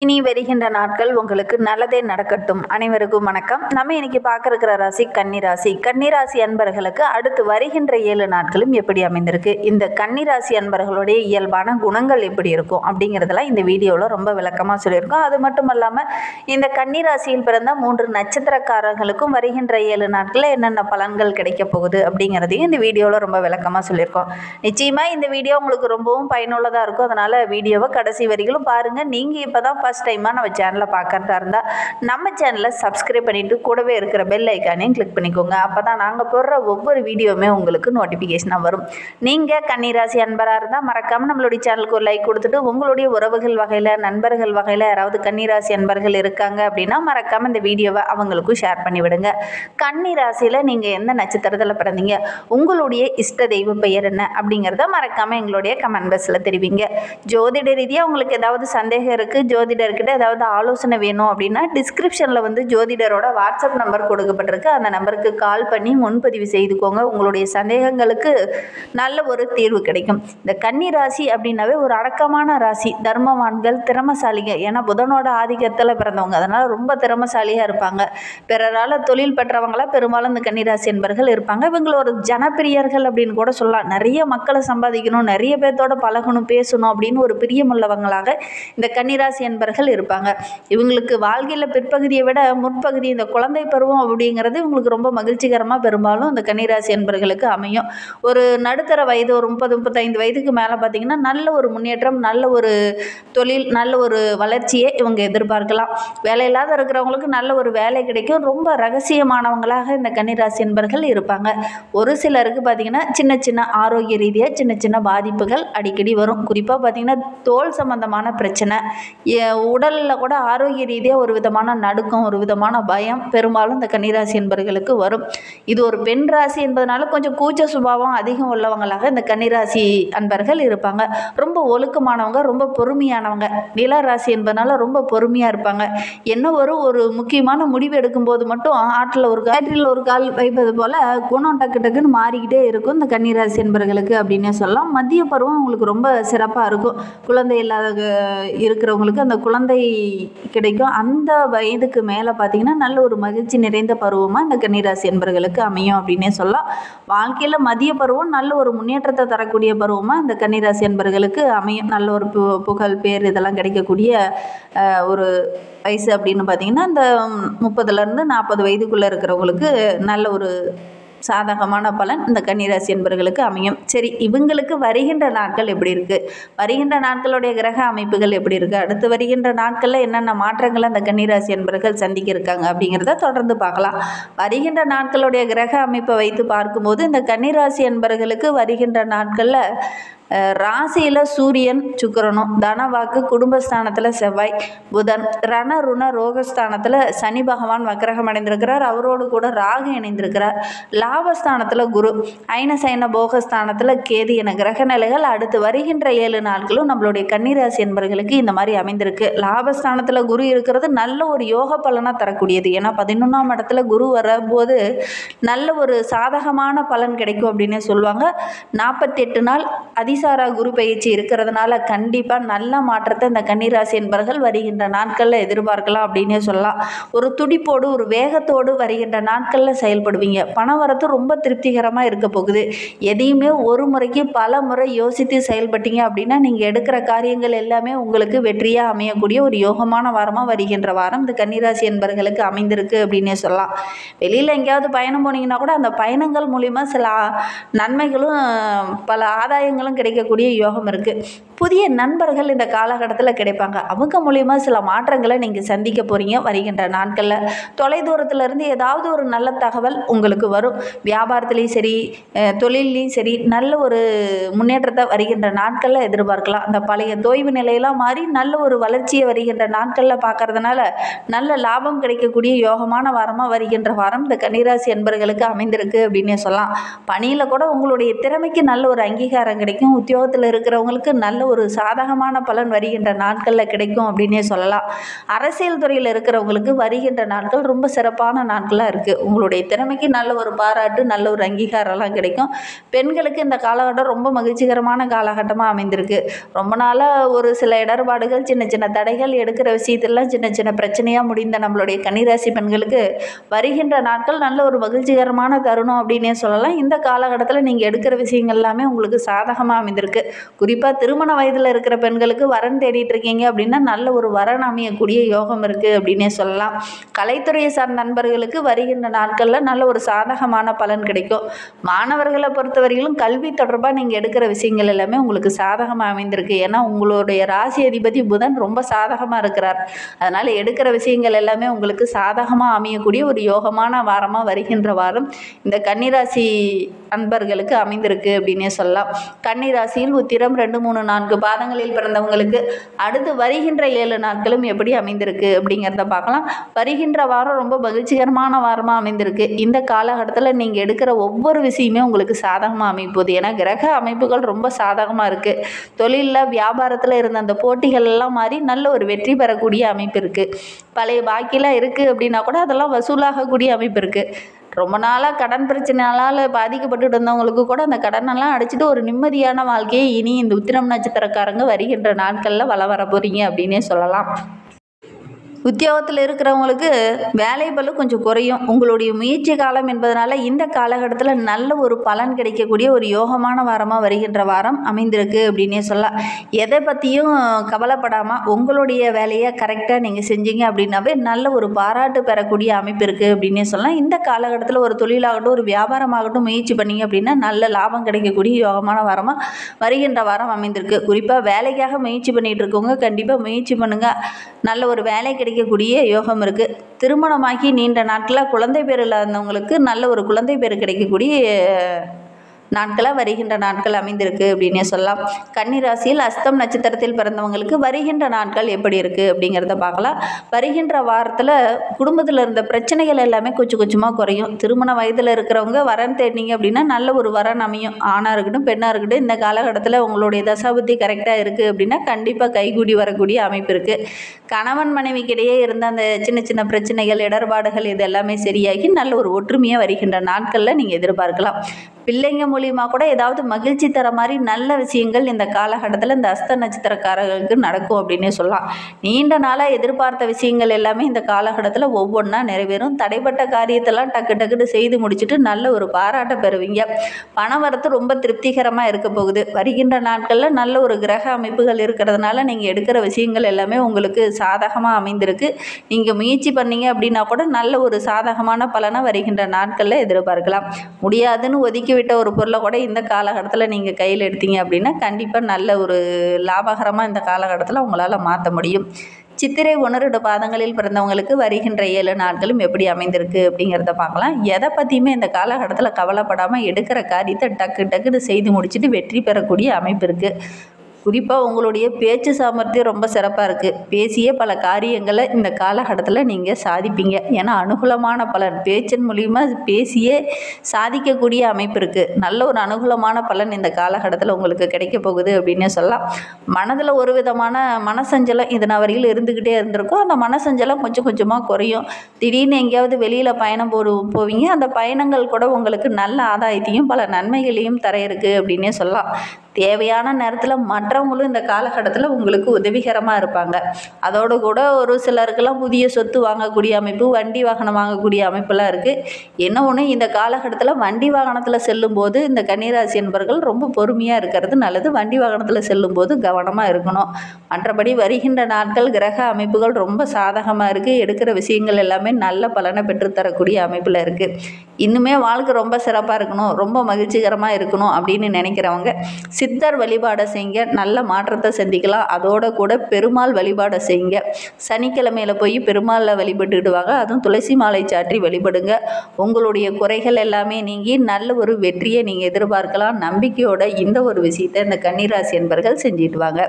இனி வருகின்ற நாட்கள் உங்களுக்கு நல்லதே நடக்கட்டும். அனைவருக்கும் வணக்கம். நம்ம இன்னைக்கு பார்க்க இருக்கிற ராசி கன்னிராசி. கன்னிராசி அன்பர்களுக்கு அடுத்து வருகின்ற 7 நாட்களும் எப்படி அமைந்திருக்கு, இந்த கன்னிராசி அன்பர்களுடைய இயல்பான குணங்கள் எப்படி இருக்கும் அப்படிங்கிறதெல்லாம் இந்த வீடியோவில் ரொம்ப விளக்கமாக சொல்லியிருக்கோம். அது மட்டும் இல்லாமல் இந்த கன்னிராசியில் பிறந்த 3 நட்சத்திரக்காரர்களுக்கும் வருகின்ற 7 நாட்களில் என்னென்ன பலன்கள் கிடைக்க போகுது அப்படிங்கிறதையும் இந்த வீடியோவில் ரொம்ப விளக்கமாக சொல்லியிருக்கோம். நிச்சயமாக இந்த வீடியோ உங்களுக்கு ரொம்பவும் பயனுள்ளதாக இருக்கும். அதனால் வீடியோவை கடைசி வரைக்கும் பாருங்கள். நீங்கள் இப்போ தான் ஃபர்ஸ்ட் டைமாக நம்ம சேனலை பார்க்குறதா இருந்தால் நம்ம சேனலை சப்ஸ்கிரைப் பண்ணிவிட்டு கூடவே இருக்கிற பெல் ஐக்கானையும் கிளிக் பண்ணிக்கோங்க. அப்போ தான் நாங்கள் போடுற ஒவ்வொரு வீடியோவுமே உங்களுக்கு நோட்டிஃபிகேஷனாக வரும். நீங்கள் கன்னிராசி அன்பராக இருந்தால் மறக்காமல் நம்மளுடைய சேனலுக்கு ஒரு லைக் கொடுத்துட்டு, உங்களுடைய உறவுகள் வகையில் நண்பர்கள் வகையில் யாராவது கன்னிராசி அன்பர்கள் இருக்காங்க அப்படின்னா மறக்காமல் இந்த வீடியோவை அவங்களுக்கும் ஷேர் பண்ணிவிடுங்க. கன்னிராசியில் நீங்கள் எந்த நட்சத்திரத்தில் பிறந்தீங்க, உங்களுடைய இஷ்ட தெய்வ பெயர் என்ன அப்படிங்கிறத மறக்காமல் எங்களுடைய கமெண்ட் பாக்ஸில் தெரிவிங்க. ஜோதிட ரீதியாக உங்களுக்கு ஏதாவது சந்தேகம் இருக்குது, ஜோதிடர்கிட்ட ஏதாவது ஆலோசனை வேணும் அப்படின்னா டிஸ்கிரிப்ஷனில் ஜோதிடரோட வாட்ஸ்அப் நம்பர் கொடுக்கப்பட்டிருக்கு. அந்த நம்பருக்கு கால் பண்ணி முன்பதிவு செய்துக்கோங்க. உங்களுடைய சந்தேகங்களுக்கு நல்ல ஒரு தீர்வு கிடைக்கும். இந்த கன்னி ராசி அப்படின்னாவே ஒரு அடக்கமான ராசி, தர்மவான்கள், திறமசாலிங்க. ஏன்னா புதனோட ஆதிக்கத்தில் பிறந்தவங்க, அதனால் ரொம்ப திறமசாலியாக இருப்பாங்க. பிறரால் தொழில் பெற்றவங்களா பெரும்பாலும் இந்த கன்னிராசி என்பர்கள் இருப்பாங்க. இவங்க ஒரு ஜனப்பிரியர்கள் அப்படின்னு கூட சொல்லலாம். நிறைய மக்களை சம்பாதிக்கணும், நிறைய பேர்த்தோட பழகணும், பேசணும் அப்படின்னு ஒரு பிரியமுள்ளவங்களாக இந்த கன்னிராசி என்பர்கள் இருப்பாங்க. இவங்களுக்கு வாழ்க்கையில் பிற்பகுதியை விட முற்பகுதி, இந்த குழந்தை பருவம் அப்படிங்கிறது இவங்களுக்கு ரொம்ப மகிழ்ச்சிகரமாக பெரும்பாலும் இந்த கன்னிராசி என்பர்களுக்கு அமையும். ஒரு நடுத்தர வயது, ஒரு 30-35 வயதுக்கு மேலே பார்த்திங்கன்னா நல்ல ஒரு முன்னேற்றம், நல்ல ஒரு தொழில், நல்ல ஒரு வளர்ச்சியை இவங்க எதிர்பார்க்கலாம். வேலையில்லாத இருக்கிறவங்களுக்கு நல்ல ஒரு வேலை கிடைக்கும். ரொம்ப ரகசியமானவங்களாக இந்த கன்னிராசி என்பர்கள் இருப்பாங்க. ஒரு சிலருக்கு பார்த்திங்கன்னா சின்ன சின்ன ஆரோக்கிய ரீதியாக சின்ன சின்ன பாதிப்புகள் அடிக்கடி வரும். குறிப்பாக பார்த்திங்கன்னா தோல் சம்பந்தமான பிரச்சனை, உடலில் கூட ஆரோக்கிய ரீதியாக ஒரு விதமான நடுக்கம், ஒரு விதமான பயம் பெரும்பாலும் இந்த கன்னிராசி என்பர்களுக்கு வரும். இது ஒரு பெண் ராசி என்பதனால கொஞ்சம் கூச்ச சுபாவம் அதிகம் உள்ளவங்களாக இந்த கன்னிராசி அன்பர்கள் இருப்பாங்க. ரொம்ப ஒழுக்கமானவங்க, ரொம்ப பொறுமையானவங்க. நில ராசி என்பதனால ரொம்ப பொறுமையாக இருப்பாங்க. என்ன ஒரு முக்கியமான முடிவு எடுக்கும்போது மட்டும் ஆற்றில் ஒரு கால் வைப்பது போல் குணம் டக்கு டக்குன்னு மாறிக்கிட்டே இருக்கும் இந்த கன்னிராசி என்பர்களுக்கு அப்படின்னே சொல்லலாம். மத்திய பருவம் உங்களுக்கு ரொம்ப சிறப்பாக இருக்கும். குழந்தை இல்லாத இருக்கிறவங்களுக்கு அந்த குழந்தை கிடைக்கும். அந்த வயதுக்கு மேலே பார்த்திங்கன்னா நல்ல ஒரு மகிழ்ச்சி நிறைந்த பருவமாக இந்த கன்னிராசி என்பர்களுக்கு அமையும் அப்படின்னே சொல்லலாம். வாழ்க்கையில் மதிய பருவம் நல்ல ஒரு முன்னேற்றத்தை தரக்கூடிய பருவமாக இந்த கன்னிராசி என்பர்களுக்கு அமையும். நல்ல ஒரு புகழ், பேர் இதெல்லாம் கிடைக்கக்கூடிய ஒரு வயசு அப்படின்னு பார்த்திங்கன்னா இந்த 30லேருந்து 40 வயதுக்குள்ளே இருக்கிறவங்களுக்கு நல்ல ஒரு சாதகமான பலன் இந்த கன்னிராசி என்பர்களுக்கு அமையும். சரி, இவங்களுக்கு வருகின்ற நாட்கள் எப்படி இருக்குது, வருகின்ற நாட்களுடைய கிரக அமைப்புகள் எப்படி இருக்குது, அடுத்து வருகின்ற நாட்களில் என்னென்ன மாற்றங்களை அந்த கன்னிராசி என்பர்கள் சந்திக்க இருக்காங்க அப்படிங்கிறத தொடர்ந்து பார்க்கலாம். வருகின்ற நாட்களுடைய கிரக அமைப்பை வைத்து பார்க்கும்போது இந்த கன்னிராசி என்பர்களுக்கு வருகின்ற நாட்களில் ராசியில் சூரியன், சுக்கிரனும், தனவாக்கு குடும்பஸ்தானத்தில் செவ்வாய், புதன், ரண ருண ரோகஸ்தானத்தில் சனி பகவான் வக்கிரகம் அடைந்திருக்கிறார். அவரோடு கூட ராகு இணைந்திருக்கிறார். லாபஸ்தானத்தில் குரு, ஐன சைன போகஸ்தானத்தில் கேது என கிரக நிலைகள் அடுத்து வருகின்ற 7 நாட்களும் நம்மளுடைய கன்னிராசி என்பர்களுக்கு இந்த மாதிரி அமைந்திருக்கு. லாபஸ்தானத்தில் குரு இருக்கிறது நல்ல ஒரு யோக பலனாக தரக்கூடியது. ஏன்னா 11ஆம் இடத்துல குரு வரும்போது நல்ல ஒரு சாதகமான பலன் கிடைக்கும் அப்படின்னு சொல்லுவாங்க. 48 நாள் அதிசாரா குரு பயிற்சி இருக்கிறதுனால கண்டிப்பாக நல்ல மாற்றத்தை இந்த கன்னிராசி என்பர்கள் வருகின்ற நாட்களில் எதிர்பார்க்கலாம் அப்படின்னே சொல்லலாம். ஒரு துடிப்போடு, ஒரு வேகத்தோடு வருகின்ற நாட்களில் செயல்படுவீங்க. பணவரத்து ரொம்ப திருப்திகரமாக இருக்க போகுது. எதையுமே ஒரு முறைக்கு பல முறை யோசித்து செயல்பட்டீங்க அப்படின்னா நீங்கள் எடுக்கிற காரியங்கள் எல்லாமே உங்களுக்கு வெற்றியாக அமையக்கூடிய ஒரு யோகமான வாரமாக வருகின்ற வாரம் இந்த கன்னிராசி என்பர்களுக்கு அமைந்திருக்கு அப்படின்னே சொல்லலாம். வெளியில் எங்கேயாவது பயணம் போனீங்கன்னா கூட அந்த பயணங்கள் மூலிமா சில நன்மைகளும் பல ஆதாயங்களும் கிடைக்கக்கூடிய யோகம் இருக்குது. புதிய நண்பர்கள் இந்த காலகட்டத்தில் கிடைப்பாங்க. அவங்க மூலிமா சில மாற்றங்களை நீங்கள் சந்திக்க போகிறீங்க வருகின்ற நாட்களில். தொலைதூரத்திலிருந்து ஏதாவது ஒரு நல்ல தகவல் உங்களுக்கு வரும். வியாபாரத்துலேயும் சரி, தொழிலையும் சரி நல்ல ஒரு முன்னேற்றத்தை வருகின்ற நாட்களில் எதிர்பார்க்கலாம். அந்த பழைய தொய்வு நிலையெல்லாம் மாறி நல்ல ஒரு வளர்ச்சியை வருகின்ற நாட்களில் பார்க்கறதுனால நல்ல லாபம் கிடைக்கக்கூடிய யோகமான வாரமாக வருகின்ற வாரம் இந்த கன்னிராசி என்பர்களுக்கு அமைந்திருக்கு அப்படின்னே சொல்லலாம். பணியில் கூட உங்களுடைய திறமைக்கு நல்ல ஒரு அங்கீகாரம் கிடைக்கும். உத்தியோகத்தில் இருக்கிறவங்களுக்கு நல்ல ஒரு சாதகமான பலன் வருகின்ற நாட்களில் கிடைக்கும் அப்படின்னே சொல்லலாம். அரசியல் துறையில் இருக்கிறவங்களுக்கு வருகின்ற நாட்கள் ரொம்ப சிறப்பான நாட்களாக இருக்குது. உங்களுடைய திறமைக்கு நல்ல ஒரு பாராட்டு, நல்ல ஒரு அங்கீகாரம்லாம் கிடைக்கும். பெண்களுக்கு இந்த காலகட்டம் ரொம்ப மகிழ்ச்சிகரமான காலகட்டமாக அமைந்திருக்கு. ரொம்ப நாளாக ஒரு சில இடர்பாடுகள், சின்ன சின்ன தடைகள், எடுக்கிற விஷயத்திலாம் சின்ன சின்ன பிரச்சனையாக முடிந்த நம்மளுடைய கன்னிராசி பெண்களுக்கு வருகின்ற நாட்கள் நல்ல ஒரு மகிழ்ச்சிகரமான தருணம் அப்படின்னே சொல்லலாம். இந்த காலகட்டத்தில் நீங்கள் எடுக்கிற விஷயங்கள் எல்லாமே உங்களுக்கு சாதகமாக அமைந்திருக்கு. குறிப்பாக திருமண வயதில் இருக்கிற பெண்களுக்கு வரன் தேடிட்டு இருக்கீங்க அப்படின்னா நல்ல ஒரு வரன் அமையக்கூடிய யோகம் இருக்குது அப்படின்னே சொல்லலாம். கலைத்துறையை சார்ந்த நண்பர்களுக்கு வருகின்ற நாட்களில் நல்ல ஒரு சாதகமான பலன் கிடைக்கும். மாணவர்களை பொறுத்தவரையிலும் கல்வி தொடர்பாக நீங்கள் எடுக்கிற விஷயங்கள் எல்லாமே உங்களுக்கு சாதகமாக அமைந்திருக்கு. ஏன்னா உங்களுடைய ராசி அதிபதி புதன் ரொம்ப சாதகமாக இருக்கிறார். அதனால் எடுக்கிற விஷயங்கள் எல்லாமே உங்களுக்கு சாதகமாக அமையக்கூடிய ஒரு யோகமான வாரமாக வருகின்ற வாரம் இந்த கன்னிராசி அன்பர்களுக்கு அமைந்திருக்கு அப்படின்னே சொல்லலாம். கன்னிராசியில் உத்திரம் 2, 3, 4 பாதங்களில் பிறந்தவங்களுக்கு அடுத்து வருகின்ற 7 நாட்களும் எப்படி அமைந்திருக்கு அப்படிங்கிறத பார்க்கலாம். வருகின்ற வாரம் ரொம்ப மகிழ்ச்சிகரமான வாரமாக அமைந்திருக்கு. இந்த காலகட்டத்தில் நீங்கள் எடுக்கிற ஒவ்வொரு விஷயமே உங்களுக்கு சாதகமாக அமைப்போகுது. ஏன்னா கிரக அமைப்புகள் ரொம்ப சாதகமாக இருக்குது. தொழிலில் வியாபாரத்தில் இருந்த அந்த போட்டிகள் எல்லாம் மாறி நல்ல ஒரு வெற்றி பெறக்கூடிய அமைப்பு இருக்குது. பழைய பாக்கியெலாம் இருக்குது அப்படின்னா கூட அதெல்லாம் வசூலாகக்கூடிய அமைப்பு இருக்குது. ரொம்ப நாளாக கடன் பிரச்சனையால் பாதிக்கப்பட்டு இருந்தவங்களுக்கு கூட அந்த கடனெல்லாம் அடைச்சிட்டு ஒரு நிம்மதியான வாழ்க்கையை இனி இந்த உத்திரம் நட்சத்திரக்காரங்க வருகின்ற நாட்களில் வர போகிறீங்க அப்படின்னே சொல்லலாம். உத்தியோகத்தில் இருக்கிறவங்களுக்கு வேலை பளு கொஞ்சம் குறையும். உங்களுடைய முயற்சி காலம் என்பதனால இந்த காலகட்டத்தில் நல்ல ஒரு பலன் கிடைக்கக்கூடிய ஒரு யோகமான வாரமாக வருகின்ற வாரம் அமைந்திருக்கு அப்படின்னே சொல்லலாம். எதை பற்றியும் கவலைப்படாமல் உங்களுடைய வேலையை கரெக்டாக நீங்கள் செஞ்சீங்க அப்படின்னாவே நல்ல ஒரு பாராட்டு பெறக்கூடிய அமைப்பு இருக்குது அப்படின்னே சொல்லலாம். இந்த காலகட்டத்தில் ஒரு தொழிலாகட்டும், ஒரு வியாபாரமாகட்டும் முயற்சி பண்ணிங்க அப்படின்னா நல்ல லாபம் கிடைக்கக்கூடிய யோகமான வாரமாக வருகின்ற வாரம் அமைந்திருக்கு. குறிப்பாக வேலைக்காக முயற்சி பண்ணிகிட்டு இருக்கவங்க கண்டிப்பாக முயற்சி பண்ணுங்கள். நல்ல ஒரு வேலை கிடைக்கக்கூடிய யோகம் இருக்குது. திருமணமாகி நீண்ட நாட்களில் குழந்தை பேர் இல்லாதவங்களுக்கு நல்ல ஒரு குழந்தை பேர் கிடைக்கக்கூடிய நாட்களாக வருகின்ற நாட்கள் அமைந்திருக்கு அப்படின்னே சொல்லலாம். கன்னிராசியில் அஸ்தம் நட்சத்திரத்தில் பிறந்தவங்களுக்கு வருகின்ற நாட்கள் எப்படி இருக்குது அப்படிங்கிறத பார்க்கலாம். வருகின்ற வாரத்தில் குடும்பத்தில் இருந்த பிரச்சனைகள் எல்லாமே கொஞ்சம் கொஞ்சமாக குறையும். திருமண வயதில் இருக்கிறவங்க வரன் தேடினீங்க அப்படின்னா நல்ல ஒரு வரன் அமையும். ஆணாக இருக்கட்டும், பெண்ணாக இருக்கட்டும், இந்த காலகட்டத்தில் உங்களுடைய தசாபுத்தி கரெக்டாக இருக்குது அப்படின்னா கண்டிப்பாக கைகூடி வரக்கூடிய அமைப்பு இருக்குது. கணவன் மனைவிக்கிடையே இருந்த அந்த சின்ன சின்ன பிரச்சனைகள், இடர்பாடுகள் இது எல்லாமே சரியாகி நல்ல ஒரு ஒற்றுமையாக வருகின்ற நாட்களில் நீங்கள் எதிர்பார்க்கலாம். பிள்ளைங்க மூலியமாக கூட ஏதாவது மகிழ்ச்சி தர மாதிரி நல்ல விஷயங்கள் இந்த காலகட்டத்தில் இந்த அஸ்த நட்சத்திரக்காரர்களுக்கு நடக்கும் அப்படின்னே சொல்லலாம். நீண்ட நாளாக எதிர்பார்த்த விஷயங்கள் எல்லாமே இந்த காலகட்டத்தில் ஒவ்வொன்றா நிறைவேறும். தடைப்பட்ட காரியத்தெல்லாம் டக்கு டக்குன்னு செய்து முடிச்சுட்டு நல்ல ஒரு பாராட்டை பெறுவீங்க. பணவரத்து ரொம்ப திருப்திகரமாக இருக்க போகுது. வருகின்ற நாட்களில் நல்ல ஒரு கிரக அமைப்புகள் இருக்கிறதுனால நீங்கள் எடுக்கிற விஷயங்கள் எல்லாமே உங்களுக்கு சாதகமாக அமைந்திருக்கு. நீங்கள் முயற்சி பண்ணீங்க அப்படின்னா கூட நல்ல ஒரு சாதகமான பலனை வருகின்ற நாட்களில் எதிர்பார்க்கலாம். முடியாதுன்னு ஒதுக்கி விட்ட ஒரு பொருளை கூட இந்த காலகட்டத்தில் நீங்கள் கையில் எடுத்தீங்க அப்படின்னா கண்டிப்பாக நல்ல ஒரு லாபகரமாக இந்த காலகட்டத்தில் உங்களால் மாற்ற முடியும். சித்திரை 1, 2 பாதங்களில் பிறந்தவங்களுக்கு வருகின்ற 7 நாட்களும் எப்படி அமைந்திருக்கு அப்படிங்கிறத பார்க்கலாம். எதை பற்றியுமே இந்த காலகட்டத்தில் கவலைப்படாமல் எடுக்கிற காரியத்தை டக்கு டக்குன்னு செய்து முடிச்சுட்டு வெற்றி பெறக்கூடிய அமைப்பு இருக்குது. குறிப்பாக உங்களுடைய பேச்சு சாமர்த்தியம் ரொம்ப சிறப்பாக இருக்குது. பேசிய பல காரியங்களை இந்த காலகட்டத்தில் நீங்கள் சாதிப்பீங்க. ஏன்னா அனுகூலமான பலன் பேச்சின் மூலிமா பேசியே சாதிக்கக்கூடிய அமைப்பு இருக்குது. நல்ல ஒரு அனுகூலமான பலன் இந்த காலகட்டத்தில் உங்களுக்கு கிடைக்க போகுது அப்படின்னே சொல்லலாம். மனதில் ஒரு விதமான மனசஞ்சலம் இதனால் வரையில் இருந்துக்கிட்டே இருந்திருக்கும். அந்த மனசஞ்சலம் கொஞ்சம் கொஞ்சமாக குறையும். திடீர்னு எங்கேயாவது வெளியில் பயணம் போவீங்க. அந்த பயணங்கள் கூட உங்களுக்கு நல்ல ஆதாயத்தையும் பல நன்மைகளையும் தர இருக்குது அப்படின்னே சொல்லலாம். தேவையான நேரத்தில் மற்றவங்களும் இந்த காலகட்டத்தில் உங்களுக்கு உதவிகரமாக இருப்பாங்க. அதோடு கூட ஒரு சிலருக்கெல்லாம் புதிய சொத்து வாங்கக்கூடிய அமைப்பு, வண்டி வாகனம் வாங்கக்கூடிய அமைப்பெல்லாம் இருக்குது. என்ன ஒன்று, இந்த காலகட்டத்தில் வண்டி வாகனத்தில் செல்லும்போது இந்த கன்னிராசி என்பவர்கள் ரொம்ப பொறுமையாக இருக்கிறது நல்லது. வண்டி வாகனத்தில் செல்லும்போது கவனமாக இருக்கணும். மற்றபடி வருகின்ற நாட்கள் கிரக அமைப்புகள் ரொம்ப சாதகமாக இருக்குது. எடுக்கிற விஷயங்கள் எல்லாமே நல்ல பலனை பெற்றுத்தரக்கூடிய அமைப்பில் இருக்குது. இன்னுமே வாழ்க்கை ரொம்ப சிறப்பாக இருக்கணும், ரொம்ப மகிழ்ச்சிகரமாக இருக்கணும் அப்படின்னு நினைக்கிறவங்க சித்தர் வழிபாடை செய்யுங்க. நல்ல மாற்றத்தை சந்திக்கலாம். அதோட கூட பெருமாள் வழிபாடை செய்யுங்க. சனிக்கிழமையில் போய் பெருமாளை வழிபட்டுடுவாங்க. அதுவும் துளசி மாலை சாற்றி வழிபடுங்க. உங்களுடைய குறைகள் எல்லாமே நீங்கி நல்ல ஒரு வெற்றியை நீங்கள் எதிர்பார்க்கலாம். நம்பிக்கையோட இந்த ஒரு விஷயத்தை இந்த கன்னிராசி என்பர்கள் செஞ்சுட்டு வாங்க.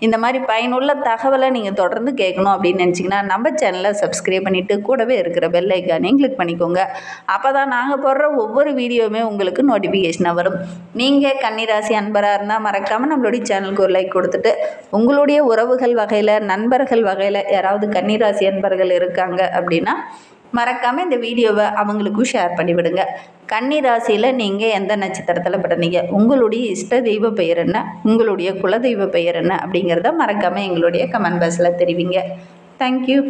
இந்த மாதிரி பயனுள்ள தகவலை நீங்கள் தொடர்ந்து கேட்கணும் அப்படின்னு நினச்சிங்கன்னா நம்ம சேனலை சப்ஸ்கிரைப் பண்ணிவிட்டு கூடவே இருக்கிற பெல் ஐக்கானையும் கிளிக் பண்ணிக்கோங்க. அப்போ தான் நாங்கள் போடுற ஒவ்வொரு வீடியோவுமே உங்களுக்கு நோட்டிஃபிகேஷனாக வரும். நீங்கள் கன்னிராசி அன்பராக இருந்தால் மறக்காமல் நம்மளுடைய சேனலுக்கு ஒரு லைக் கொடுத்துட்டு, உங்களுடைய உறவுகள் வகையில், நண்பர்கள் வகையில் யாராவது கன்னிராசி அன்பர்கள் இருக்காங்க அப்படின்னா மறக்காமல் இந்த வீடியோவை அவங்களுக்கும் ஷேர் பண்ணிவிடுங்க. கன்னிராசியில் நீங்கள் எந்த நட்சத்திரத்தில் பிறந்தீங்க, உங்களுடைய இஷ்ட தெய்வ பெயர் என்ன, உங்களுடைய குலதெய்வ பெயர் என்ன அப்படிங்கிறத மறக்காமல் எங்களுடைய கமெண்ட் பாக்ஸில் தெரிவிங்க. தேங்க்யூ.